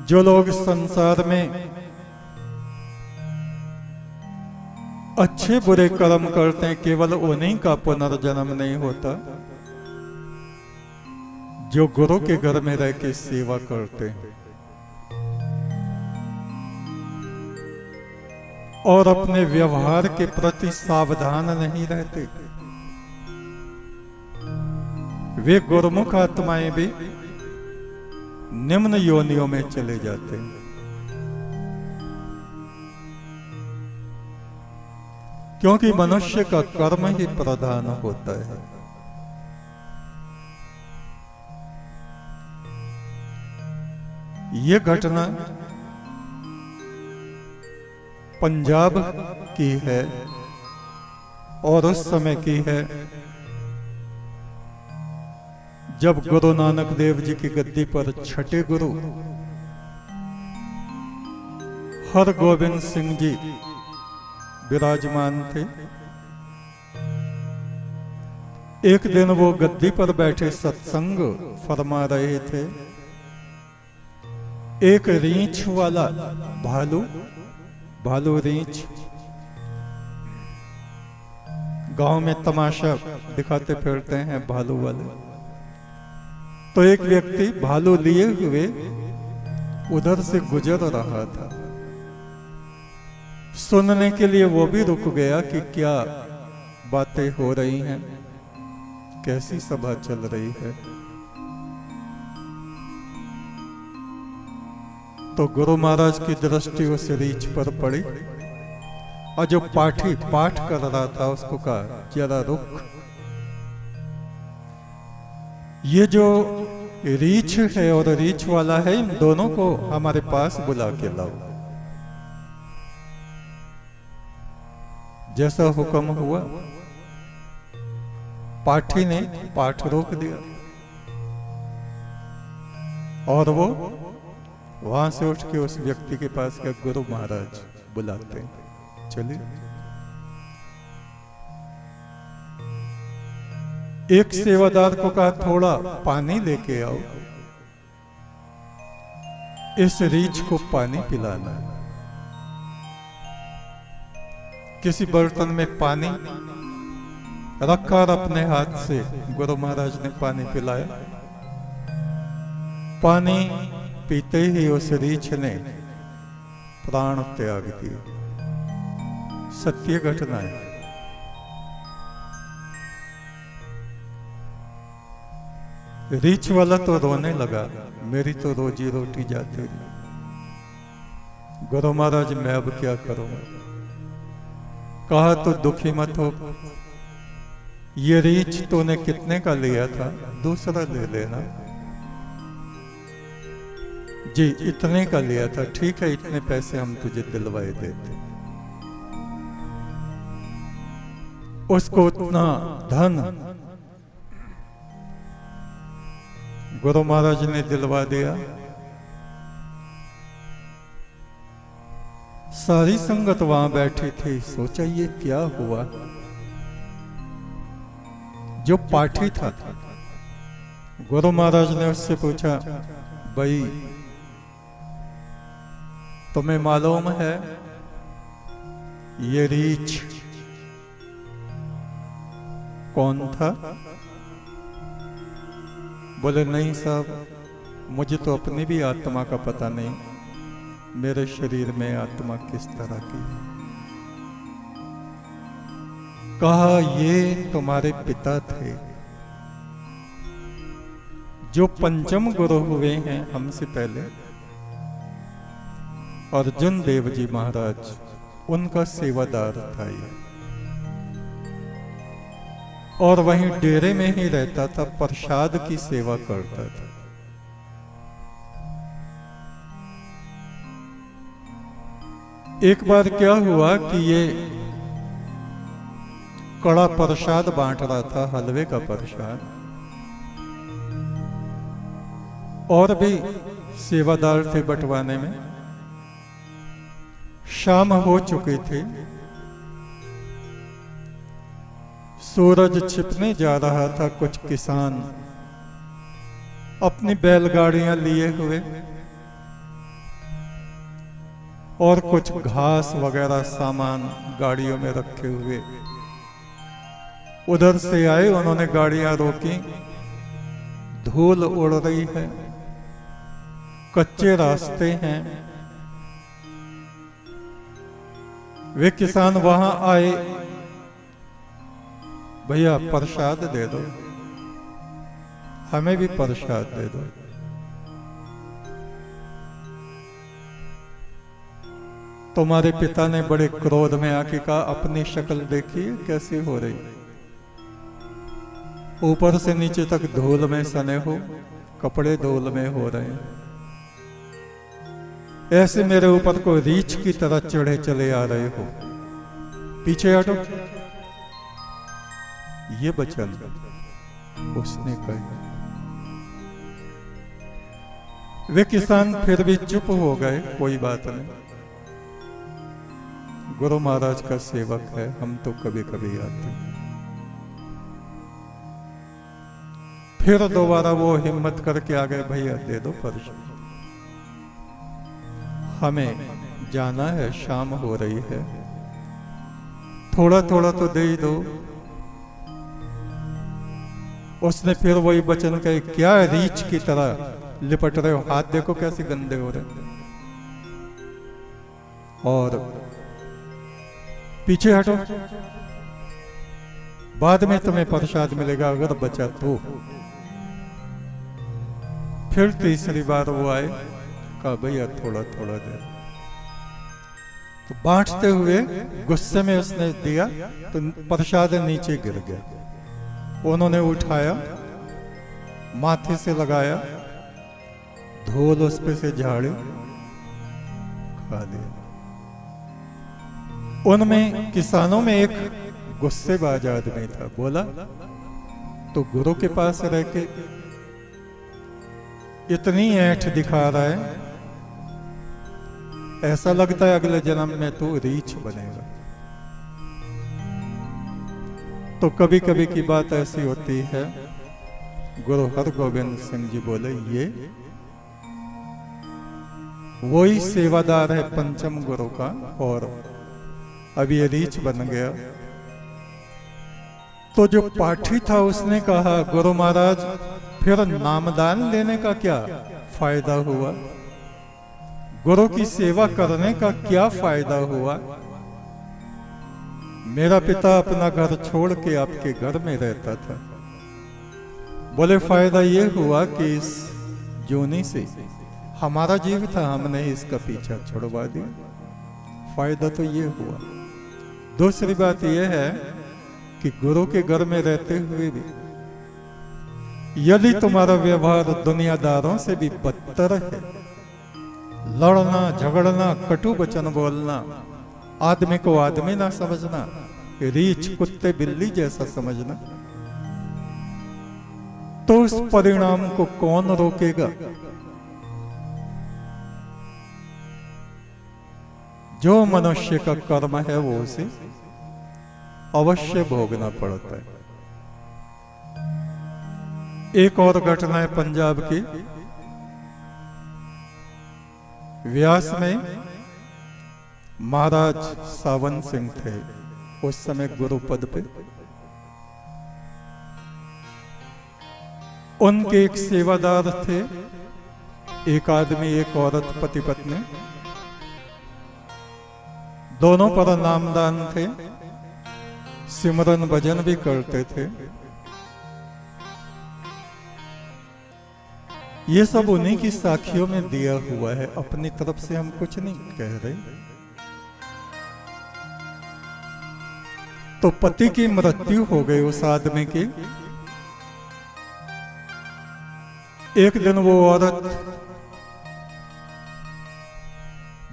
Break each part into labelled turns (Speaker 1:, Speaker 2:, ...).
Speaker 1: जो लोग संसार में अच्छे बुरे कर्म करते हैं, केवल उन्हीं का पुनर्जन्म नहीं होता। जो गुरु के घर में रह के सेवा करते हैं और अपने व्यवहार के प्रति सावधान नहीं रहते, वे गुरुमुख आत्माएं भी निम्न योनियों में चले जाते हैं। क्योंकि मनुष्य का कर्म ही प्रधान होता है। ये घटना पंजाब की है और उस समय की है जब गुरु नानक देव जी की गद्दी पर छठे गुरु हरगोबिंद सिंह जी विराजमान थे। एक दिन वो गद्दी पर बैठे सत्संग फरमा रहे थे। एक रीछ वाला भालू रीछ गांव में तमाशा दिखाते फिरते हैं भालू वाले। तो एक व्यक्ति भालू लिए हुए उधर से गुजर रहा था। सुनने के लिए वो भी रुक गया कि क्या बातें हो रही हैं, कैसी सभा चल रही है। तो गुरु महाराज की दृष्टि उस रीछ पर पड़ी और जो पाठी पाठ कर रहा था उसको कहा, जरा रुक, ये जो रीछ है और रीछ वाला है, इन दोनों को हमारे पास बुला के लाओ। जैसा हुक्म हुआ, पाठी ने पाठ रोक दिया और वो वहां से उठ के उस व्यक्ति के पास गया। गुरु महाराज बुलाते हैं, चलिए। एक सेवादार को कहा, थोड़ा पानी लेके आओ, इस रीछ को पानी पिलाना है। किसी बर्तन में पानी रखा और अपने हाथ से गुरु महाराज ने पानी पिलाया। पानी पीते ही उस रीछ ने प्राण त्याग दिए। सत्य घटना है। रीछ वाला तो रोने लगा, मेरी तो रोजी रोटी जाती रही, गुरु महाराज मैं अब क्या करूंगा। कहा, तो दुखी मत हो, ये रीछ तूने कितने का लिया था, दूसरा ले लेना। जी इतने का लिया था, ठीक है, इतने पैसे हम तुझे दिलवाए देते। उसको उतना धन गुरु महाराज ने दिलवा दिया। सारी संगत वहां बैठी थी। सोचा ये क्या हुआ। जो पाठी था, गुरु महाराज ने उससे पूछा, भाई तुम्हें मालूम है ये रीछ कौन था? बोले, नहीं साहब, मुझे तो अपनी भी आत्मा का पता नहीं, मेरे शरीर में आत्मा किस तरह की है। कहा, ये तुम्हारे पिता थे जो पंचम गुरु हुए हैं हमसे पहले, अर्जुन देव जी महाराज, उनका सेवादार था ये, और वहीं डेरे में ही रहता था, प्रसाद की सेवा करता था। एक बार क्या हुआ कि ये कड़ा प्रसाद बांट रहा था, हलवे का प्रसाद, और भी सेवादार थे बंटवाने में। शाम हो चुकी थी, सूरज छिपने जा रहा था। कुछ किसान अपनी बैलगाड़ियां लिए हुए और कुछ घास वगैरह सामान गाड़ियों में रखे हुए। उधर से आए, उन्होंने गाड़ियां रोकी, धूल उड़ रही है, कच्चे रास्ते हैं। वे किसान वहां आए, भैया प्रसाद दे दो, हमें भी प्रसाद दे दो। तुम्हारे पिता ने बड़े क्रोध में आके कहा, अपनी शक्ल देखिए कैसी हो रही, ऊपर से नीचे तक धूल में सने हो, कपड़े धूल में हो रहे हैं, ऐसे मेरे ऊपर को रीछ की तरह चढ़े चले आ रहे हो, पीछे हटो। ये वचन उसने कहा। वे किसान फिर भी चुप हो गए, कोई बात नहीं, गुरु महाराज का सेवक है, हम तो कभी कभी आते हैं। फिर दोबारा वो हिम्मत करके आ गए, भैया दे दो प्रसाद, हमें जाना है, शाम हो रही है, थोड़ा थोड़ा तो दे ही दो। उसने फिर वही वचन कहे, क्या रीछ की तरह लिपट रहे हो, हाथ देखो कैसे गंदे हो रहे, और पीछे हटो, बाद में तुम्हें प्रसाद मिलेगा अगर बचा तो। फिर तीसरी बार वो आए, कहा भैया थोड़ा थोड़ा दे। तो बांटते हुए गुस्से में उसने दिया तो प्रसाद नीचे गिर गया। उन्होंने उठाया, माथे से लगाया, धूल उस पे से झाड़े, खा लिया। उनमें किसानों में एक गुस्सेबाज आदमी था, बोला तो गुरु के पास रह के इतनी ऐंठ दिखा रहा है, ऐसा लगता है अगले जन्म में तू रीछ बनेगा। तो कभी कभी की बात ऐसी होती है, गुरु हरगोविंद सिंह जी बोले, ये वही सेवादार है पंचम गुरु का, और अब ये रीछ बन गया। तो जो पाठी था उसने कहा, गुरु महाराज फिर नामदान लेने का क्या फायदा हुआ, गुरु की सेवा करने का क्या फायदा हुआ, मेरा पिता अपना घर छोड़ के आपके घर में रहता था। बोले फायदा ये हुआ कि इस जोनी से हमारा जीव था, हमने इसका पीछा छुड़वा दिया, फायदा तो ये हुआ। दूसरी बात यह है कि गुरु के घर में रहते हुए भी यदि तुम्हारा व्यवहार दुनियादारों से भी बदतर है, लड़ना झगड़ना, कटु वचन बोलना, आदमी को आदमी ना समझना, रीछ कुत्ते बिल्ली जैसा समझना, तो उस परिणाम को कौन रोकेगा? जो मनुष्य का कर्म है वो उसे अवश्य भोगना पड़ता है। एक और घटना है पंजाब की। व्यास में महाराज सावन सिंह थे, उस समय गुरु पद पे। उनके एक सेवादार थे, एक आदमी एक औरत, पति पत्नी, दोनों पर नामदान थे, सिमरन भजन भी करते थे। ये सब उन्हीं की साखियों में दिया हुआ है, अपनी तरफ से हम कुछ नहीं कह रहे। तो पति की मृत्यु हो गई उस आदमी की। एक दिन वो औरत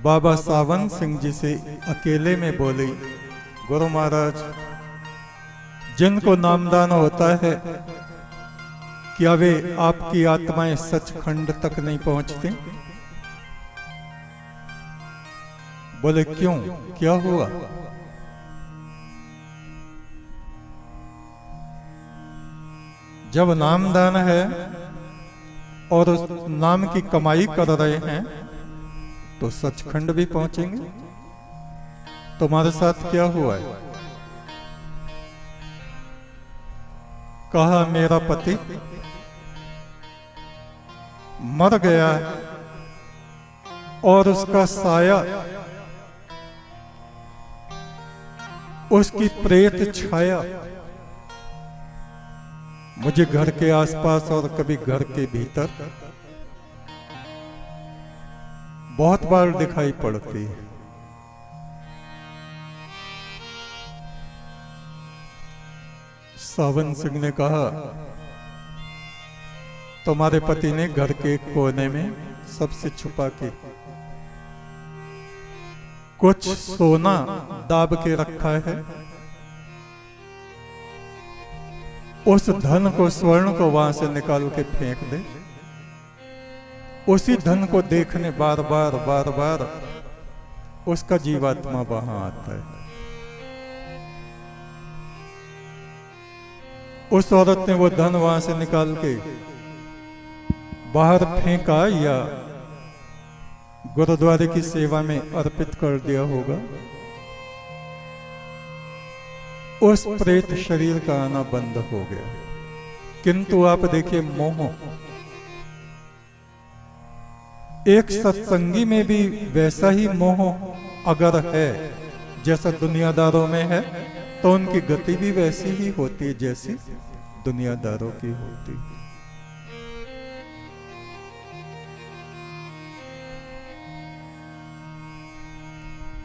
Speaker 1: बाबा सावन सिंह जी से अकेले में बोली, गुरु महाराज जिनको नामदान होता है क्या वे आपकी आत्माएं सचखंड तक नहीं पहुंचती? बोले क्यों, क्या हुआ? जब नामदान है और उस नाम की कमाई कर रहे हैं तो सचखंड भी पहुंचेंगे। तुम्हारे साथ क्या हुआ है? कहा मेरा पति मर गया और उसका साया, उसकी प्रेत छाया मुझे घर के आसपास और कभी घर के भीतर बहुत बार दिखाई पड़ती है। सावन सिंह ने कहा तुम्हारे पति ने घर के कोने में सबसे छुपा के कुछ सोना दाब के रखा है। उस धन को, स्वर्ण को वहां से निकाल के फेंक दे। उसी धन को देखने बार बार उसका जीवात्मा वहां आता है। उस औरत ने वो धन वहां से निकाल के बाहर फेंका या गुरुद्वारे की सेवा में अर्पित कर दिया होगा। उस प्रेत शरीर का आना बंद हो गया। किंतु आप देखिए, मोह एक सत्संगी में भी वैसा ही मोह अगर है जैसा दुनियादारों में है, तो उनकी गति भी वैसी ही होती है जैसी दुनियादारों की होती है।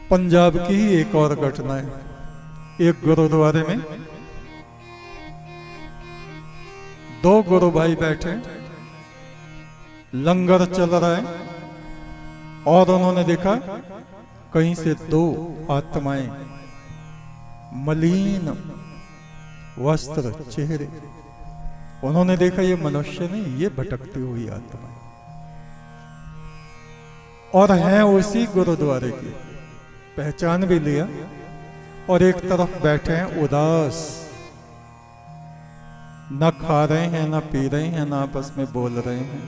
Speaker 1: पंजाब की ही एक और घटना है। एक गुरुद्वारे में दो गुरु भाई बैठे, लंगर चल रहा है और उन्होंने देखा कहीं से दो आत्माएं, मलिन वस्त्र चेहरे। उन्होंने देखा ये मनुष्य नहीं, ये भटकती हुई आत्माएं, और हैं उसी गुरुद्वारे की। पहचान भी लिया और एक तरफ बैठे हैं उदास, न खा रहे हैं, न पी रहे हैं, न आपस में बोल रहे हैं।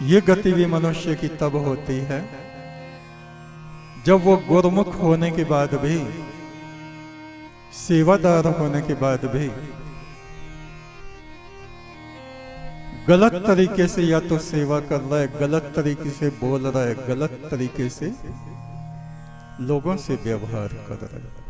Speaker 1: ये गति भी मनुष्य की तब होती है जब वो गुरमुख होने के बाद भी, सेवादार होने के बाद भी गलत तरीके से या तो सेवा कर रहा है, गलत तरीके से बोल रहा है, गलत तरीके से लोगों से व्यवहार कर रहा है।